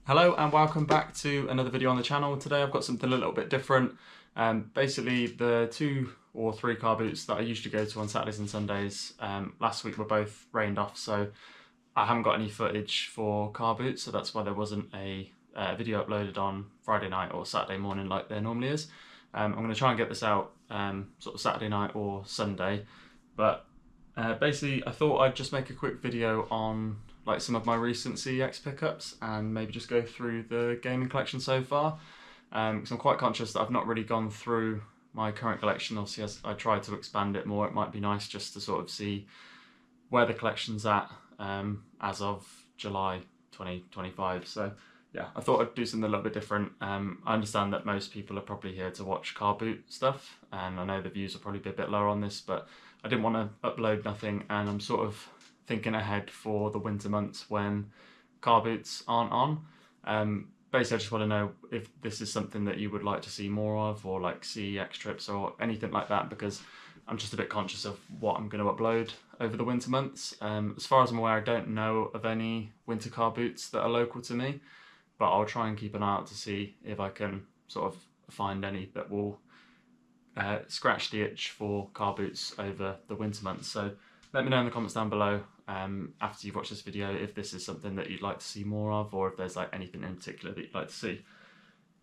Hello and welcome back to another video on the channel. Today I've got something a little bit different. Basically the 2 or 3 car boots that I usually go to on Saturdays and Sundays last week were both rained off, so I haven't got any footage for car boots, so that's why there wasn't a video uploaded on Friday night or Saturday morning like there normally is. I'm going to try and get this out sort of Saturday night or Sunday, but basically I thought I'd just make a quick video on like some of my recent CeX pickups and maybe just go through the gaming collection so far, because I'm quite conscious that I've not really gone through my current collection. Obviously, as I try to expand it more, it might be nice just to sort of see where the collection's at as of July 2025. So yeah, I thought I'd do something a little bit different. I understand that most people are probably here to watch car boot stuff, and I know the views will probably be a bit lower on this, but I didn't want to upload nothing, and I'm sort of thinking ahead for the winter months when car boots aren't on. Basically, I just want to know if this is something that you would like to see more of, or like CeX trips or anything like that, because I'm just a bit conscious of what I'm going to upload over the winter months. As far as I'm aware, I don't know of any winter car boots that are local to me, but I'll try and keep an eye out to see if I can sort of find any that will scratch the itch for car boots over the winter months. So let me know in the comments down below after you've watched this video if this is something that you'd like to see more of, or if there's like anything in particular that you'd like to see.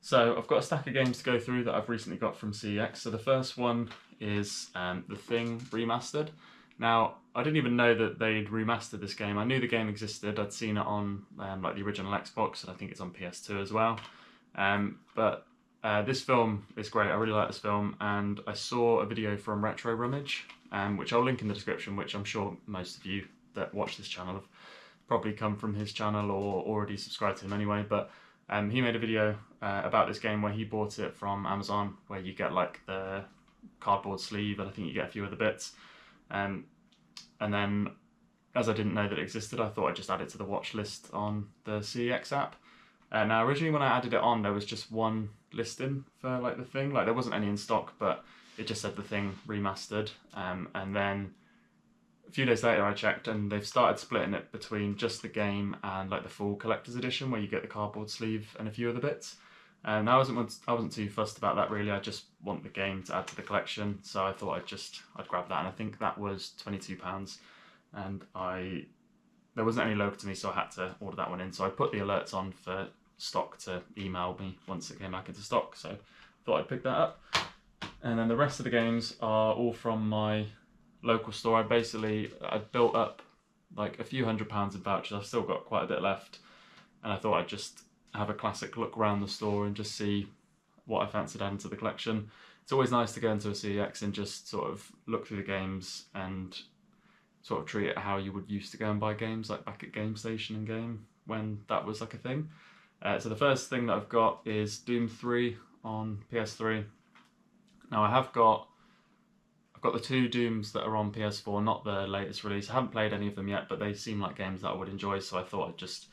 So I've got a stack of games to go through that I've recently got from CeX. So the first one is the Thing Remastered. Now, I didn't even know that they'd remastered this game. I knew the game existed. I'd seen it on like the original Xbox, and I think it's on PS2 as well. But this film is great. I really like this film, and I saw a video from Retro Rummage, which I'll link in the description, which I'm sure most of you that watch this channel have probably come from his channel or already subscribed to him anyway. But he made a video about this game where he bought it from Amazon, where you get like the cardboard sleeve, and I think you get a few other bits. And then, as I didn't know that it existed, I thought I'd just add it to the watch list on the CeX app. Now, originally when I added it on, there was just one listing for like the Thing. Like there wasn't any in stock, but it just said the Thing Remastered. And then a few days later I checked, and they've started splitting it between just the game and like the full collector's edition, where you get the cardboard sleeve and a few other bits. And I wasn't too fussed about that really. I just want the game to add to the collection, so I thought I'd grab that, and I think that was £22. And there wasn't any local to me, so I had to order that one in. So I put the alerts on for stock to email me once it came back into stock, so thought I'd pick that up. And then the rest of the games are all from my local store. I built up like a few £100 in vouchers. I've still got quite a bit left, and I thought I'd just have a classic look around the store and just see what I fancied adding to the collection. It's always nice to go into a CeX and just sort of look through the games and sort of treat it how you would used to go and buy games, like back at Game Station and Game, when that was like a thing. So the first thing that I've got is Doom 3 on PS3. Now I've got the 2 Dooms that are on PS4, not the latest release. I haven't played any of them yet, but they seem like games that I would enjoy, so I thought I'd just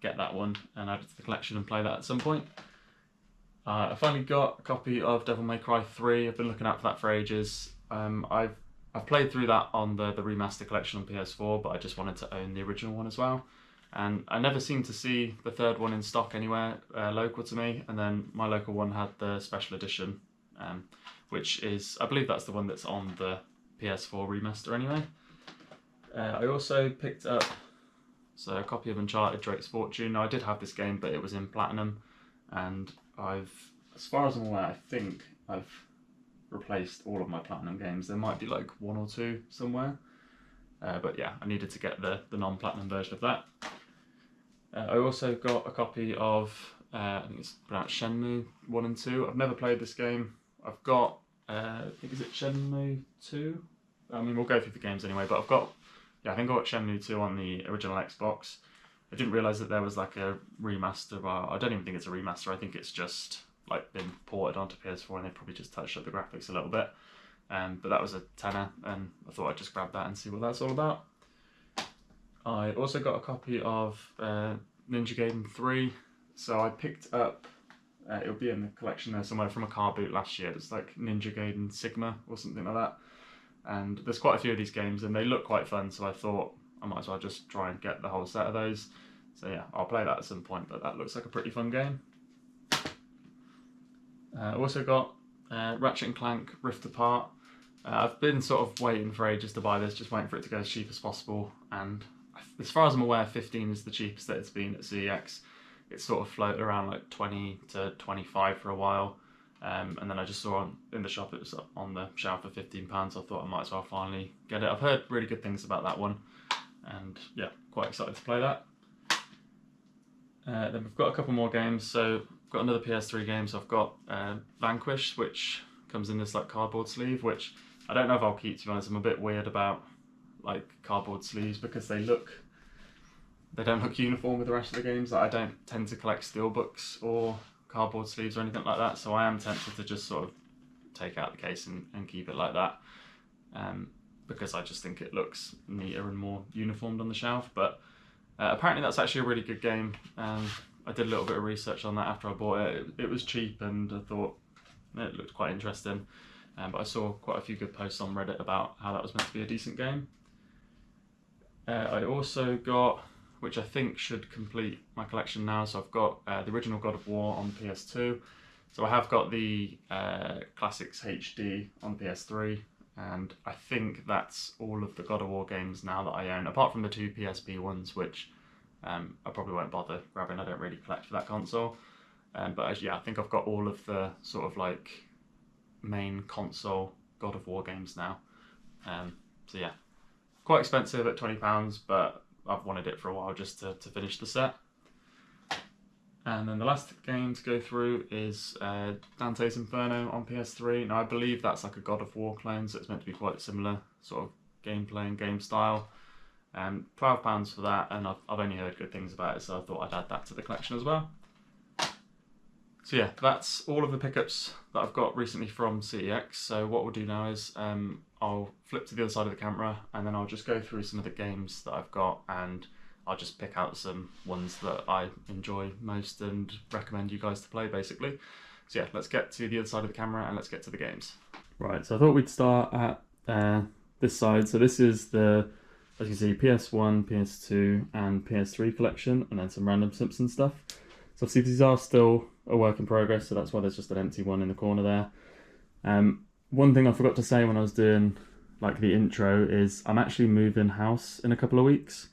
get that one and add it to the collection and play that at some point. I finally got a copy of Devil May Cry 3. I've been looking out for that for ages. I've played through that on the remaster collection on PS4, but I just wanted to own the original one as well. And I never seemed to see the third one in stock anywhere local to me, and then my local one had the special edition, which is, I believe that's the one that's on the PS4 remaster anyway. I also picked up a copy of Uncharted Drake's Fortune. Now I did have this game, but it was in Platinum, and as far as I'm aware, I think I've replaced all of my Platinum games. There might be like 1 or 2 somewhere, but yeah, I needed to get the non-Platinum version of that. I also got a copy of, I think it's pronounced Shenmue 1 and 2. I've never played this game. I've got, I think is it Shenmue 2? I mean, we'll go through the games anyway, but I think I got Shenmue 2 on the original Xbox. I didn't realise that there was like a remaster. Well, I don't even think it's a remaster. I think it's just like been ported onto PS4, and they probably just touched up the graphics a little bit. But that was a tenner, and I thought I'd just grab that and see what that's all about. I also got a copy of Ninja Gaiden 3. So I picked up, it'll be in the collection there somewhere, from a car boot last year. It's like Ninja Gaiden Sigma or something like that. And there's quite a few of these games, and they look quite fun, so I thought I might as well just try and get the whole set of those. So yeah, I'll play that at some point, but that looks like a pretty fun game. Also got Ratchet and Clank Rift Apart. I've been sort of waiting for ages to buy this, just waiting for it to go as cheap as possible, and as far as I'm aware, 15 is the cheapest that it's been at CeX. It's sort of floated around like 20 to 25 for a while, and then I just saw in the shop it was up on the shelf for £15, so I thought I might as well finally get it. I've heard really good things about that one, and yeah, quite excited to play that. Then we've got a couple more games, so I've got another PS3 game, so I've got Vanquish, which comes in this like cardboard sleeve, which I don't know if I'll keep, to be honest. I'm a bit weird about like cardboard sleeves because they don't look uniform with the rest of the games. Like, I don't tend to collect steelbooks or cardboard sleeves or anything like that, so I am tempted to just sort of take out the case and keep it like that, because I just think it looks neater and more uniformed on the shelf. But apparently that's actually a really good game. I did a little bit of research on that after I bought it. It was cheap and I thought it looked quite interesting. But I saw quite a few good posts on Reddit about how that was meant to be a decent game. I also got, which I think should complete my collection now, so I've got the original God of War on PS2. So I have got the Classics HD on PS3, and I think that's all of the God of War games now that I own, apart from the 2 PSP ones, which I probably won't bother grabbing. I don't really collect for that console. But yeah, I think I've got all of the sort of like main console God of War games now. So yeah, quite expensive at £20, but I've wanted it for a while just to finish the set. And then the last game to go through is Dante's Inferno on PS3. Now I believe that's like a God of War clone, so it's meant to be quite similar sort of gameplay and game style. £12 for that, and I've only heard good things about it, so I thought I'd add that to the collection as well. So yeah, that's all of the pickups that I've got recently from CeX. So what we'll do now is I'll flip to the other side of the camera, and then I'll just go through some of the games that I've got, and I'll just pick out some ones that I enjoy most and recommend you guys to play, basically. So yeah, let's get to the other side of the camera and let's get to the games. Right, so I thought we'd start at this side. So this is the, as you can see, PS1, PS2 and PS3 collection, and then some random Simpsons stuff. So obviously these are still a work in progress, so that's why there's just an empty one in the corner there. One thing I forgot to say when I was doing like the intro is I'm actually moving house in a couple of weeks,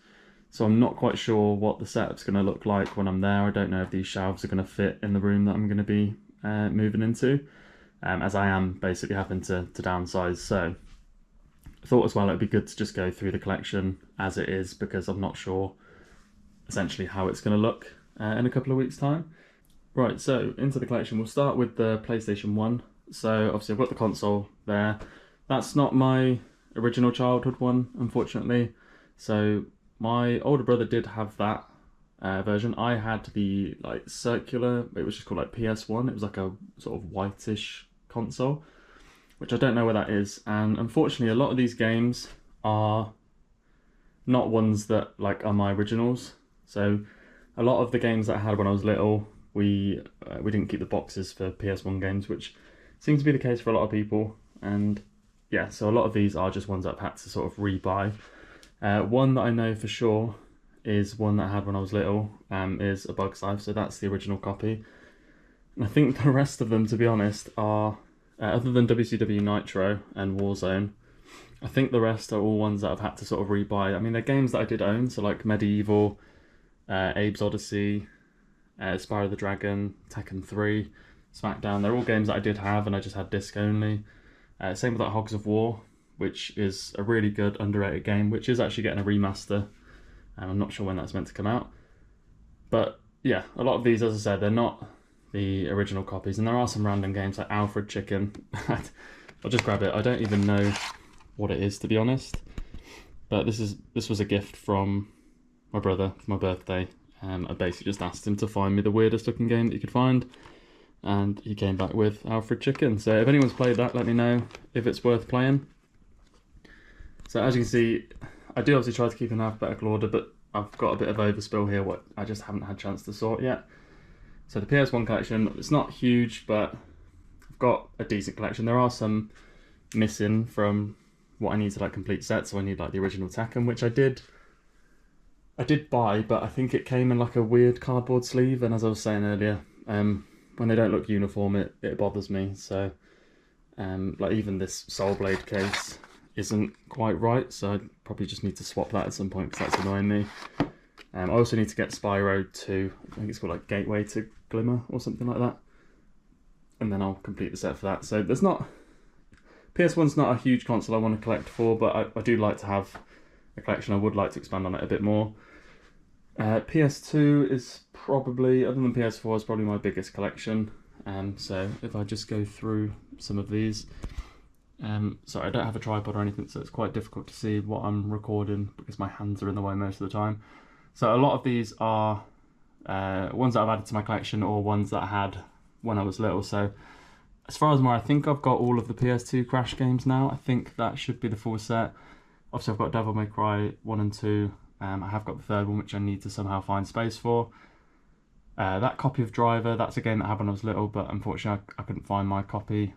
so I'm not quite sure what the setup's going to look like when I'm there. I don't know if these shelves are going to fit in the room that I'm going to be moving into, as I am basically having to downsize. So I thought as well it'd be good to just go through the collection as it is, because I'm not sure essentially how it's going to look in a couple of weeks' time. Right, so into the collection, we'll start with the PlayStation 1. So obviously I've got the console there. That's not my original childhood one, unfortunately. So my older brother did have that version. I had the like circular, it was just called like PS1. It was like a sort of whitish console, which I don't know where that is. And unfortunately, a lot of these games are not ones that like are my originals. So a lot of the games that I had when I was little, we didn't keep the boxes for PS1 games, which seems to be the case for a lot of people. And yeah, so a lot of these are just ones that I've had to sort of rebuy. One that I know for sure is one that I had when I was little, is A Bug's Life, so that's the original copy. And I think the rest of them, to be honest, are, other than WCW Nitro and Warzone, I think the rest are all ones that I've had to sort of rebuy. I mean, they're games that I did own, so like Medieval, Abe's Odyssey, Spyro the Dragon, Tekken 3, SmackDown. They're all games that I did have and I just had disc only. Same with like Hogs of War, which is a really good underrated game, which is actually getting a remaster, and I'm not sure when that's meant to come out. But yeah, a lot of these, as I said, they're not the original copies, and there are some random games like Alfred Chicken. I'll just grab it. I don't even know what it is, to be honest, but this was a gift from my brother for my birthday. I basically just asked him to find me the weirdest looking game that he could find, and he came back with Alfred Chicken. So if anyone's played that, let me know if it's worth playing. So as you can see, I do obviously try to keep in alphabetical order, but I've got a bit of overspill here, what I just haven't had a chance to sort yet. So the PS1 collection, it's not huge, but I've got a decent collection. There are some missing from what I need to like complete set, so I need like the original Tekken, which I did I did buy, but I think it came in like a weird cardboard sleeve, and as I was saying earlier, when they don't look uniform, it bothers me. So, like even this Soul Blade case isn't quite right, so I probably just need to swap that at some point because that's annoying me. I also need to get Spyro 2, I think it's called like Gateway to Glimmer or something like that. And then I'll complete the set for that. So there's not... PS1's not a huge console I want to collect for, but I do like to have a collection. I would like to expand on it a bit more. PS2 is probably, other than PS4, is probably my biggest collection. So if I just go through some of these... sorry, I don't have a tripod or anything, so it's quite difficult to see what I'm recording because my hands are in the way most of the time. So a lot of these are ones that I've added to my collection or ones that I had when I was little. So as far as more, I think I've got all of the PS2 Crash games now. I think that should be the full set. Obviously I've got Devil May Cry 1 and 2. I have got the third one, which I need to somehow find space for. That copy of Driver, that's a game that I had when I was little, but unfortunately I couldn't find my copy.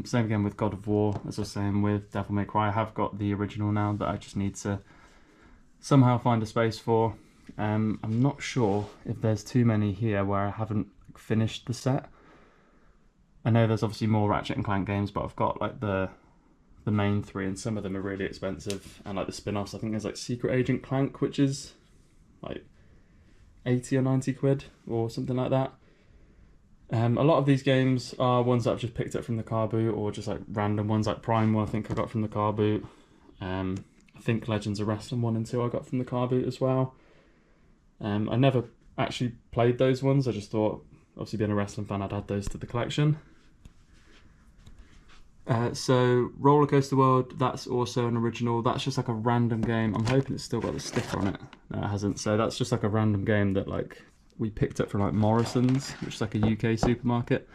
Same again with God of War, as I was saying with Devil May Cry. I have got the original now that I just need to somehow find a space for. I'm not sure if there's too many here where I haven't finished the set. I know there's obviously more Ratchet and Clank games, but I've got like the main three, and some of them are really expensive, and like the spin-offs. I think there's like Secret Agent Clank, which is like 80 or 90 quid or something like that. A lot of these games are ones that I've just picked up from the car boot, or just like random ones, like Primal I think I got from the car boot. I think Legends of Wrestling 1 and 2 I got from the car boot as well. I never actually played those ones. I just thought, obviously being a wrestling fan, I'd add those to the collection. So Roller Coaster World, that's also an original. That's just like a random game. I'm hoping it's still got the sticker on it. No, it hasn't. So that's just like a random game that like we picked up from like Morrison's, which is like a UK supermarket.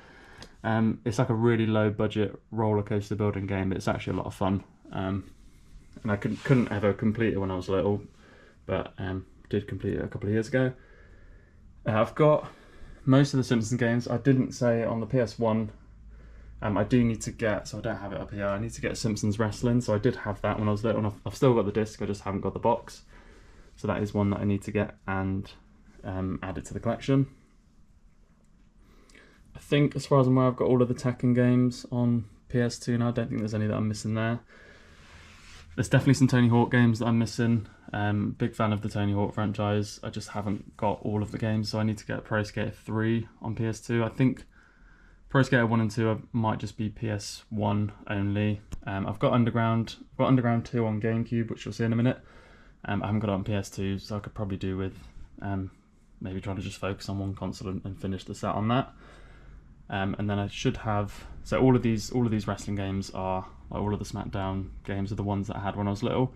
It's like a really low budget roller coaster building game, but it's actually a lot of fun. And I couldn't ever complete it when I was little, but did complete it a couple of years ago. I've got most of the Simpsons games. I didn't say on the PS1. I do need to get, so I don't have it up here, I need to get Simpsons Wrestling. So I did have that when I was little, and I've still got the disc, I just haven't got the box. So that is one that I need to get and add it to the collection. I think as far as I'm aware, I've got all of the Tekken games on PS2 now. I don't think there's any that I'm missing there. There's definitely some Tony Hawk games that I'm missing. Big fan of the Tony Hawk franchise. I just haven't got all of the games, so I need to get Pro Skater 3 on PS2. I think Pro Skater 1 and 2 might just be PS1 only. I've got Underground 2 on GameCube, which you'll see in a minute. I haven't got it on PS2, so I could probably do with maybe trying to just focus on one console and finish the set on that. And then I should have, so all of these wrestling games are, like all of the SmackDown games are the ones that I had when I was little.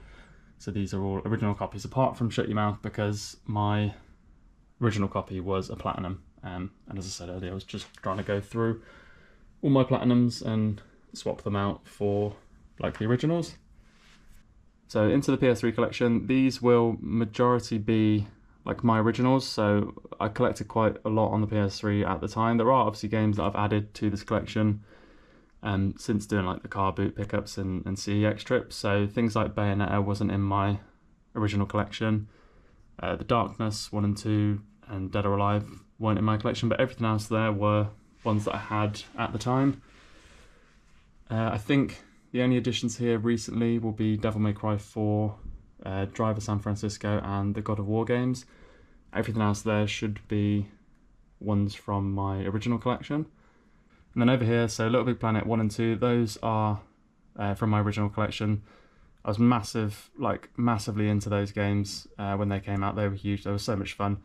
So these are all original copies, apart from Shut Your Mouth, because my original copy was a platinum. And as I said earlier, I was just trying to go through all my platinums and swap them out for like the originals. So into the PS3 collection, these will majority be like my originals. So I collected quite a lot on the PS3 at the time. There are obviously games that I've added to this collection since doing like the car boot pickups and CEX trips. So things like Bayonetta wasn't in my original collection. The Darkness 1 and 2 and Dead or Alive weren't in my collection, but everything else there were ones that I had at the time. I think the only additions here recently will be Devil May Cry 4, Driver San Francisco, and the God of War games. Everything else there should be ones from my original collection. And then over here, so Little Big Planet 1 and 2, those are from my original collection. I was massively into those games when they came out. They were huge. They were so much fun.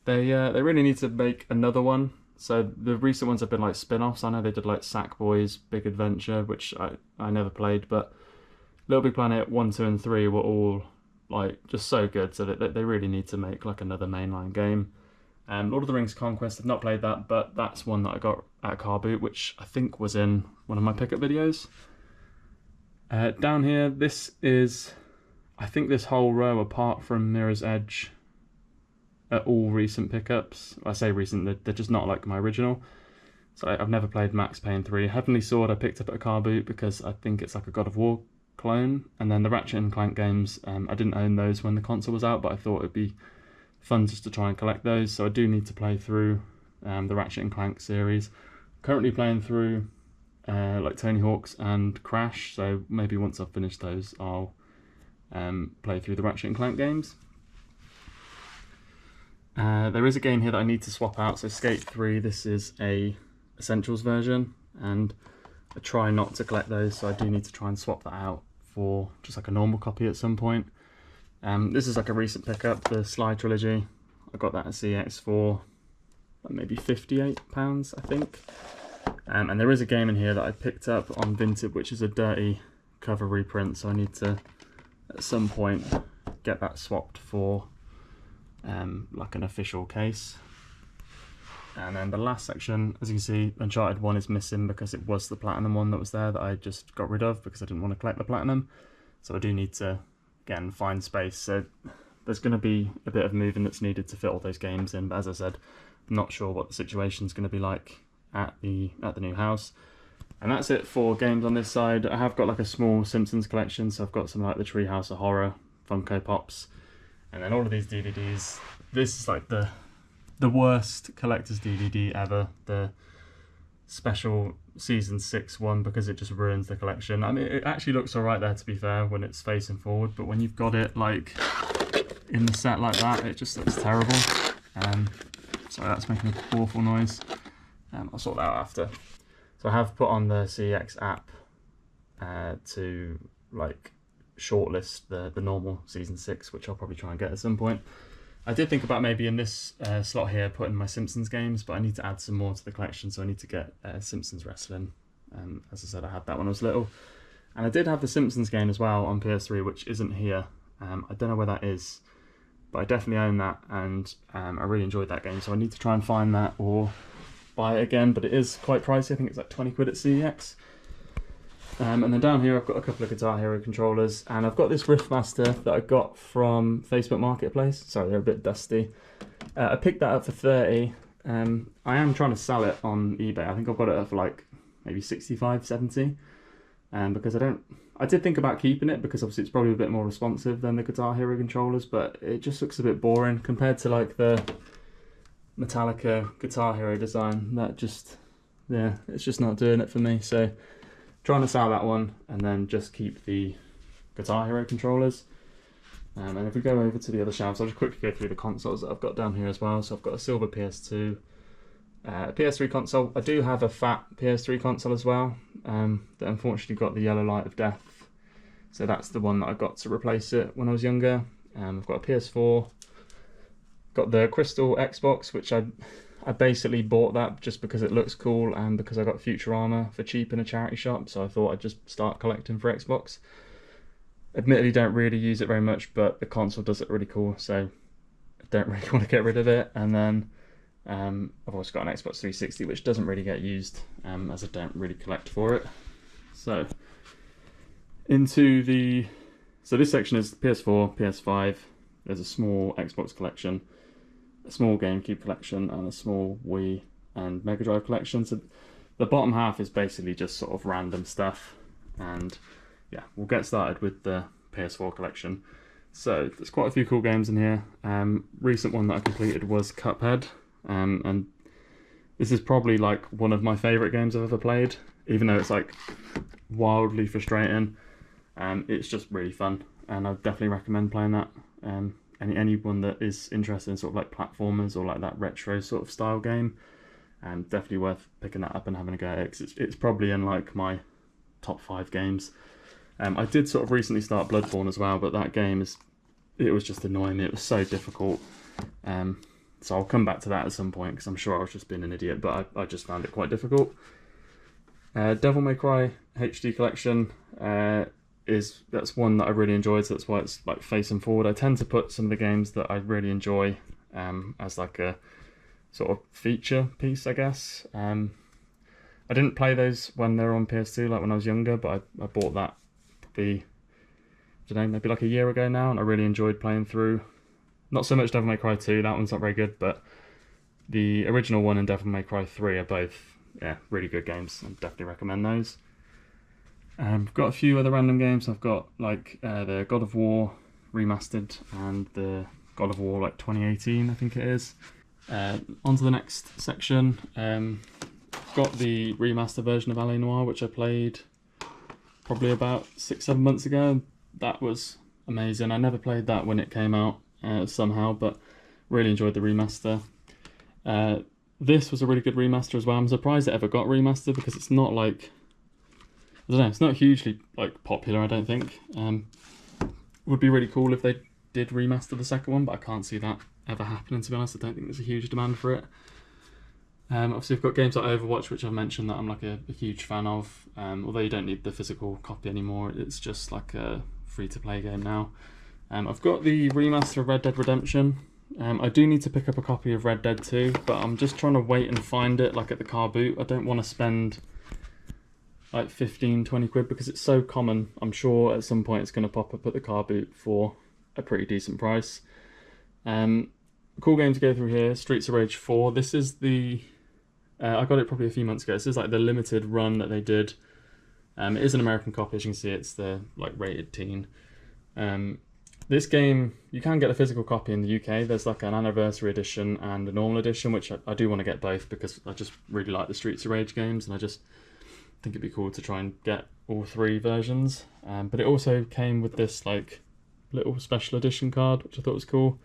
They really need to make another one. So the recent ones have been like spin-offs. I know they did like Sackboy's Big Adventure, which I never played, but Little Big Planet 1, 2 and 3 were all like just so good, so that they really need to make like another mainline game. Lord of the Rings Conquest, I've not played that, but that's one that I got at Carboot, which I think was in one of my pickup videos. Down here, this is, I think this whole row, apart from Mirror's Edge, are all recent pickups. I say recent, they're just not like my original. So I've never played Max Payne 3. Heavenly Sword I picked up at a car boot because I think it's like a God of War clone. And then the Ratchet and Clank games, I didn't own those when the console was out, but I thought it'd be fun just to try and collect those. So I do need to play through the Ratchet and Clank series. Currently playing through like Tony Hawk's and Crash, so maybe once I've finished those I'll play through the Ratchet and Clank games. There is a game here that I need to swap out, so Skate 3, this is a Essentials version, and I try not to collect those, so I do need to try and swap that out for just like a normal copy at some point. This is like a recent pickup, the Sly Trilogy. I got that at CeX for maybe £58, I think. And there is a game in here that I picked up on Vinted, which is a dirty cover reprint, so I need to, at some point, get that swapped for like an official case. And then the last section, as you can see, Uncharted 1 is missing because it was the Platinum one that was there that I just got rid of because I didn't want to collect the Platinum. So I do need to, again, find space. So there's going to be a bit of moving that's needed to fit all those games in, but as I said, I'm not sure what the situation's going to be like at the new house. And that's it for games on this side. I have got like a small Simpsons collection, so I've got some like the Treehouse of Horror, Funko Pops, and then all of these DVDs. This is like the worst collector's DVD ever, the special season 6 one, because it just ruins the collection. I mean, it actually looks alright there, to be fair, when it's facing forward, but when you've got it like in the set like that, it just looks terrible. Sorry, that's making an awful noise. I'll sort that out after. So I have put on the CeX app to like shortlist the normal season 6, which I'll probably try and get at some point. I did think about maybe in this slot here putting my Simpsons games, but I need to add some more to the collection, so I need to get Simpsons Wrestling. As I said, I had that when I was little. And I did have the Simpsons game as well on PS3, which isn't here. I don't know where that is, but I definitely own that, and I really enjoyed that game, so I need to try and find that or buy it again, but it is quite pricey. I think it's like 20 quid at CeX. And then down here I've got a couple of Guitar Hero controllers, and I've got this Riffmaster that I got from Facebook Marketplace. Sorry, they're a bit dusty. I picked that up for 30. I am trying to sell it on eBay. I think I've got it up for like maybe 65, 70. Because I did think about keeping it, because obviously it's probably a bit more responsive than the Guitar Hero controllers, but it just looks a bit boring compared to like the Metallica Guitar Hero design. That just, yeah, it's just not doing it for me. So trying to sell that one and then just keep the Guitar Hero controllers. And if we go over to the other shelves, I'll just quickly go through the consoles that I've got down here as well. So I've got a silver PS2, a PS3 console. I do have a fat PS3 console as well, that unfortunately got the yellow light of death. So that's the one that I got to replace it when I was younger. I've got a PS4, got the Crystal Xbox, which I basically bought that just because it looks cool and because I got Futurama for cheap in a charity shop, so I thought I'd just start collecting for Xbox. Admittedly, don't really use it very much, but the console does it really cool, so I don't really want to get rid of it. And then I've also got an Xbox 360, which doesn't really get used, as I don't really collect for it. So this section is PS4, PS5. There's a small Xbox collection, a small GameCube collection, and a small Wii and Megadrive collection. So the bottom half is basically just sort of random stuff, and yeah, we'll get started with the PS4 collection. So there's quite a few cool games in here. Recent one that I completed was Cuphead, and this is probably like one of my favourite games I've ever played, even though it's like wildly frustrating. It's just really fun, and I definitely recommend playing that. Anyone that is interested in sort of like platformers or like that retro sort of style game, definitely worth picking that up and having a go at it, 'cause it's probably in like my top 5 games. I did sort of recently start Bloodborne as well, but that game it was just annoying me. It was so difficult. So I'll come back to that at some point, because I'm sure I was just being an idiot, but I just found it quite difficult. Devil May Cry HD collection, that's one that I really enjoyed, so that's why it's like facing forward. I tend to put some of the games that I really enjoy as like a sort of feature piece, I guess. I didn't play those when they were on PS2, like when I was younger, but I bought that probably, I don't know, maybe like a year ago now, and I really enjoyed playing through. Not so much Devil May Cry 2, that one's not very good, but the original one and Devil May Cry 3 are both, yeah, really good games. I definitely recommend those. I've got a few other random games. I've got like the God of War Remastered and the God of War like 2018, I think it is. On to the next section. Got the remaster version of LA Noire, which I played probably about 6-7 months ago. That was amazing. I never played that when it came out somehow, but really enjoyed the remaster. This was a really good remaster as well. I'm surprised it ever got remastered because it's not like, I don't know, it's not hugely like popular, I don't think. Would be really cool if they did remaster the second one, but I can't see that ever happening, to be honest. I don't think there's a huge demand for it. Obviously, I've got games like Overwatch, which I've mentioned that I'm like a huge fan of. Although you don't need the physical copy anymore, it's just like a free-to-play game now. I've got the remaster of Red Dead Redemption. I do need to pick up a copy of Red Dead 2, but I'm just trying to wait and find it like at the car boot. I don't want to spend like 15-20 quid because it's so common. I'm sure at some point it's going to pop up at the car boot for a pretty decent price. Cool game to go through here, Streets of Rage 4. This is the I got it probably a few months ago. This is like the limited run that they did. It is an American copy, as you can see. It's the like rated teen. This game, you can get a physical copy in the UK. There's like an anniversary edition and a normal edition, which I do want to get both because I just really like the Streets of Rage games, and I just think it'd be cool to try and get all three versions. But it also came with this like little special edition card, which I thought was cool.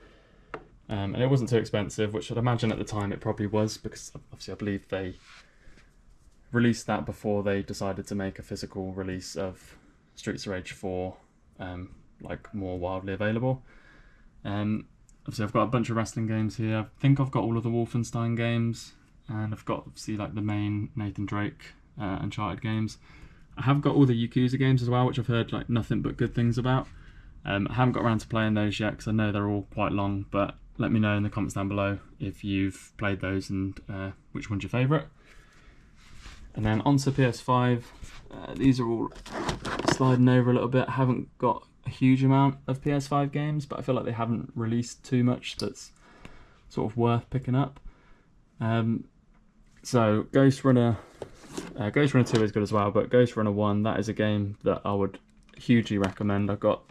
And it wasn't too expensive, which I'd imagine at the time it probably was, because obviously I believe they released that before they decided to make a physical release of Streets of Rage 4 like more widely available. Obviously I've got a bunch of wrestling games here. I think I've got all of the Wolfenstein games, and I've got obviously like the main Nathan Drake Uncharted games. I have got all the Yakuza games as well, which I've heard like nothing but good things about. I haven't got around to playing those yet because I know they're all quite long, but let me know in the comments down below if you've played those and which one's your favourite. And then onto PS5. These are all sliding over a little bit. I haven't got a huge amount of PS5 games, but I feel like they haven't released too much that's sort of worth picking up. So Ghost Runner 2 is good as well, but Ghost Runner 1, that is a game that I would hugely recommend. I got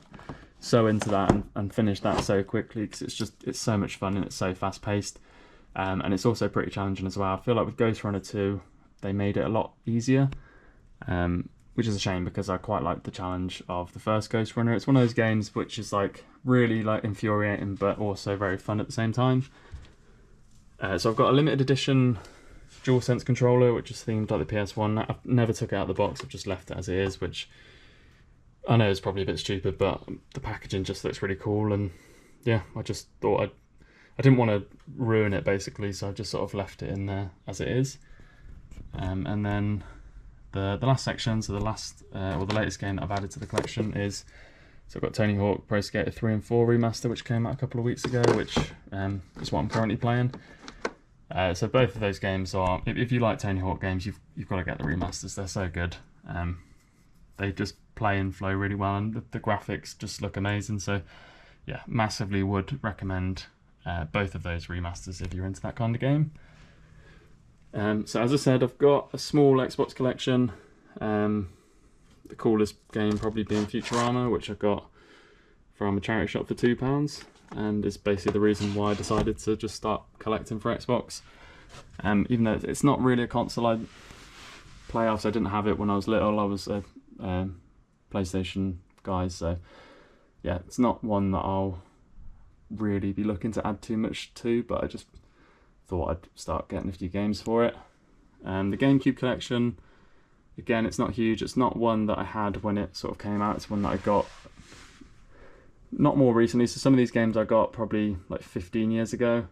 so into that and finished that so quickly because it's so much fun and it's so fast paced, and it's also pretty challenging as well. I feel like with Ghost Runner 2 they made it a lot easier, which is a shame because I quite like the challenge of the first Ghost Runner. It's one of those games which is like really like infuriating but also very fun at the same time. So I've got a limited edition DualSense controller which is themed like the PS1. I've never took it out of the box, I've just left it as it is, which I know it's probably a bit stupid, but the packaging just looks really cool, and yeah, I just thought I didn't want to ruin it basically, so I just sort of left it in there as it is. And then the last section, so the last or the latest game that I've added to the collection is, so I've got Tony Hawk Pro Skater 3 and 4 Remaster, which came out a couple of weeks ago, which is what I'm currently playing. So both of those games are, if you like Tony Hawk games, you've got to get the remasters. They're so good. They just play and flow really well, and the graphics just look amazing. So yeah, massively would recommend both of those remasters if you're into that kind of game. So as I said, I've got a small Xbox collection. The coolest game probably being Futurama, which I got from a charity shop for £2, and is basically the reason why I decided to just start collecting for Xbox. Even though it's not really a console I play, I didn't have it when I was little. I was a PlayStation guy, so yeah, it's not one that I'll really be looking to add too much to, but I just thought I'd start getting a few games for it. The GameCube collection, again, it's not huge. It's not one that I had when it sort of came out. It's one that I got not more recently. So some of these games I got probably like 15 years ago,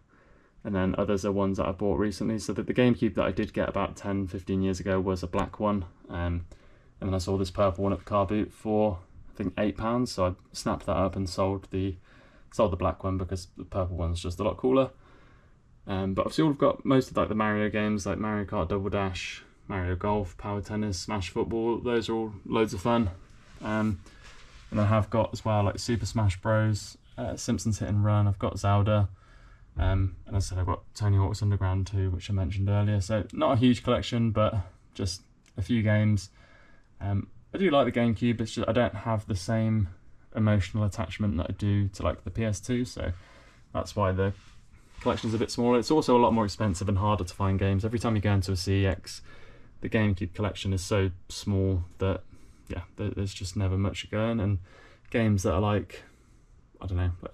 and then others are ones that I bought recently. So the GameCube that I did get about 10-15 years ago was a black one, and then I saw this purple one at the car boot for I think £8, so I snapped that up and sold the black one because the purple one's just a lot cooler. But obviously I've got most of like the Mario games, like Mario Kart Double Dash, Mario Golf, Power Tennis, Smash Football. Those are all loads of fun. And I have got as well like Super Smash Bros, Simpsons Hit and Run. I've got Zelda, and as I said, I've got Tony Hawk's Underground 2, which I mentioned earlier. So not a huge collection, but just a few games. I do like the GameCube, it's just I don't have the same emotional attachment that I do to like the PS2, so that's why the collection's a bit smaller. It's also a lot more expensive and harder to find games. Every time you go into a CeX, the GameCube collection is so small that, yeah, there's just never much going, and games that are like, I don't know, like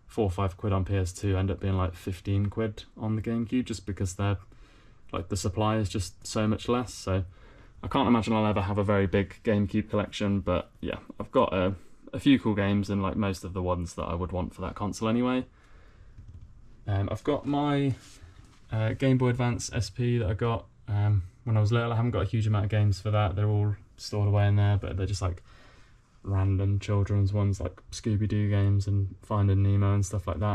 4 or 5 quid on PS2 end up being like 15 quid on the GameCube, just because they're like, the supply is just so much less. So I can't imagine I'll ever have a very big GameCube collection, but yeah, I've got a few cool games and like most of the ones that I would want for that console anyway. I've got my Game Boy Advance SP that I got when I was little. I haven't got a huge amount of games for that. They're all stored away in there, but they're just like random children's ones, like Scooby-Doo games and Finding Nemo and stuff like that.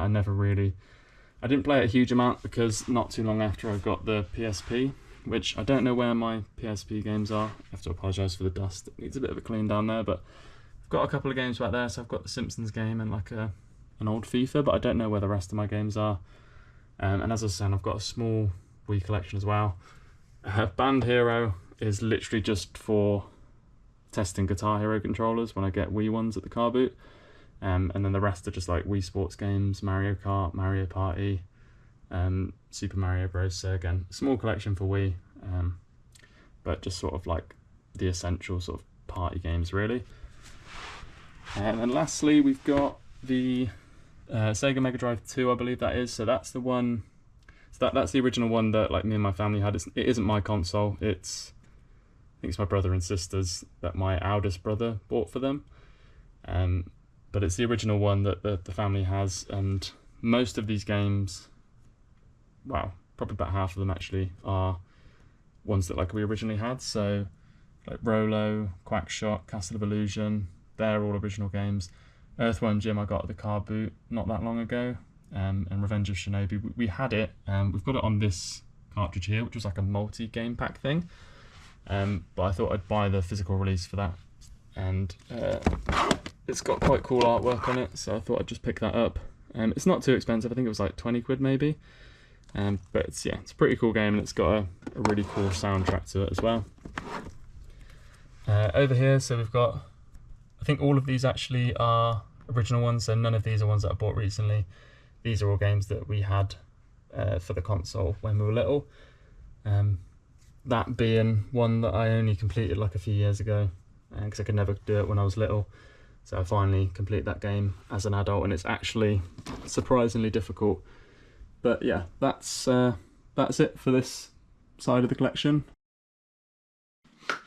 I didn't play it a huge amount because not too long after I got the PSP, which I don't know where my PSP games are. I have to apologise for the dust. It needs a bit of a clean down there, but I've got a couple of games back there. So I've got the Simpsons game and like an old FIFA, but I don't know where the rest of my games are. And as I was saying, I've got a small Wii collection as well. Band Hero is literally just for testing Guitar Hero controllers when I get Wii ones at the car boot. And then the rest are just like Wii Sports games, Mario Kart, Mario Party, Super Mario Bros. So again, small collection for Wii, but just sort of like the essential sort of party games really. And then lastly, we've got the Sega Megadrive 2, I believe that is. So that's the one. So that's the original one that like me and my family had. It isn't my console. I think it's my brother and sister's that my eldest brother bought for them. But it's the original one that the family has, and most of these games, well, probably about half of them actually, are ones that like we originally had. So like Rolo, Quackshot, Castle of Illusion, they're all original games. Earthworm Jim I got at the car boot not that long ago, and Revenge of Shinobi. We had it, we've got it on this cartridge here, which was like a multi-game pack thing, but I thought I'd buy the physical release for that, and it's got quite cool artwork on it, so I thought I'd just pick that up. It's not too expensive, I think it was like 20 quid maybe, but it's a pretty cool game, and it's got a really cool soundtrack to it as well. Over here, so we've got, I think all of these actually are original ones, so none of these are ones that I bought recently. These are all games that we had for the console when we were little. That being one that I only completed like a few years ago, because I could never do it when I was little. So I finally completed that game as an adult, and it's actually surprisingly difficult. But yeah, that's it for this side of the collection.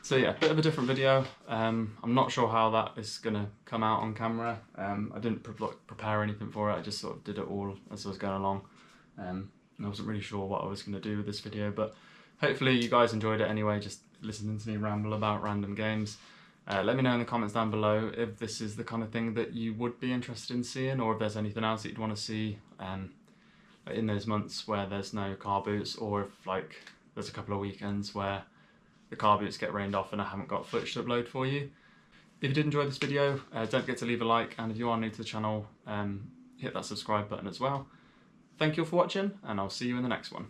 So yeah, a bit of a different video. I'm not sure how that is going to come out on camera. I didn't prepare anything for it, I just sort of did it all as I was going along. And I wasn't really sure what I was going to do with this video, but hopefully you guys enjoyed it anyway, just listening to me ramble about random games. Let me know in the comments down below if this is the kind of thing that you would be interested in seeing, or if there's anything else that you'd want to see in those months where there's no car boots, or if like there's a couple of weekends where the car boots get rained off and I haven't got footage to upload for you. If you did enjoy this video, don't forget to leave a like, and if you are new to the channel, hit that subscribe button as well. Thank you all for watching, and I'll see you in the next one.